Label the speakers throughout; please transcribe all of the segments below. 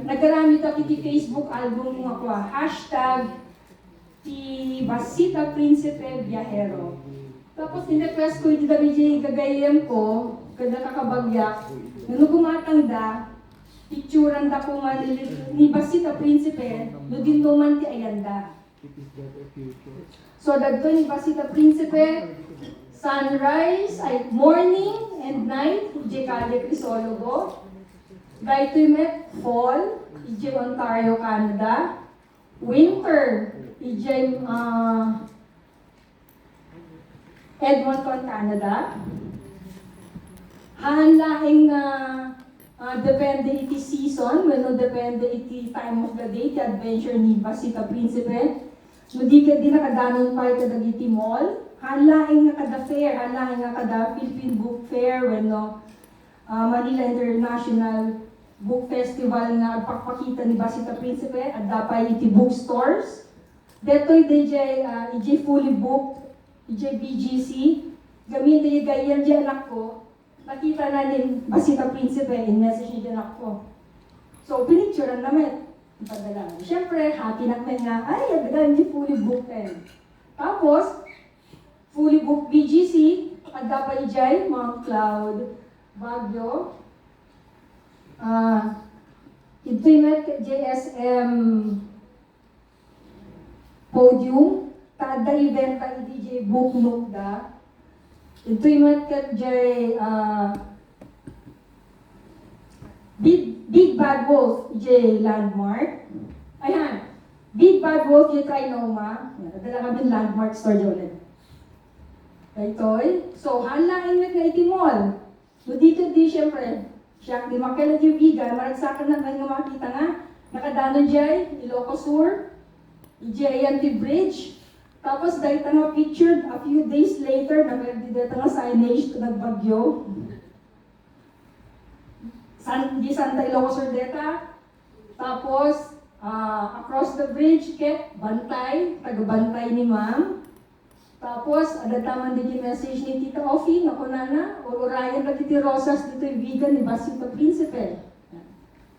Speaker 1: Nagkarami ta kiti Facebook album nga ko, hashtag ti Basita Principe Viajero. Tapos in-request ko iti WJ gagayem ko, kada kakabagyak, nung gumatanda, picturean da ko nga ni Basita Principe, no din man ti Ayanda. So dagto ni Basita Principe, sunrise, ay morning and night, ije Calle Crisologo. Daytoy met fall, ije Ontario, Canada. Winter, ije Edmonton, Canada. Hahanlaing depende iti season, no depende iti time of the day, ti adventure ni Basita Principe. No di nakadanon pa iti dagiti mall. Hahanlaing nga kada fair, hahanlaing nga kada Philippine Book Fair, no Manila International Book Festival nga pagpakita ni Basita Principe at dapay iti bookstores. Detoy ije fully booked, ije BGC. Gamin di gayan di anak ko. Nakita na ni Basita Principe in message ni anak ko. So pinicturean namin. Ipadala. Siyempre, happy na kami nga, ay, agalan di fully booked eh. Tapos, fully booked BGC, at dapay ije Mount Cloud, Baguio. Ito'y met JSM podium, kada event ang DJ book nukda. Ito'y met kat Big Bad Wolf, J Landmark. Ayan, Big Bad Wolf, J Trinoma. Nadala kami Landmark store ulit. Ito'y, so hanlain met nga iti mall. So dito syempre, siya, di makailan yung vegan, maragsakan na nga makita nga, nakadanon dyan, Ilocos Sur, Giant Bridge, tapos dahil nga pictured a few days later, na dito nga signage to nagbagyo. Di Santa Ilocos Sur deta, tapos across the bridge, ket bantay, taga-bantay ni ma'am. Tapos, adataman din yung message ni Tita Ofi, na kunana, o Ryan na Titi Rosas, dito yung vegan ni Basita Principe.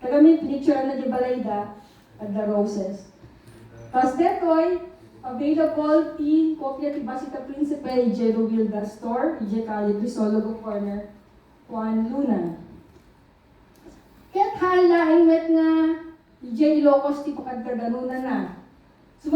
Speaker 1: Kagami, pinicture na di Balayda at the Roses. Tapos detoy, available ti kopya ti Basita Principe, ije Rubilda Store, ije Calle Crisologo Corner, Juan Luna. Kaya't halaing met nga, ije Ilocos ti pakadkadanunan na. So,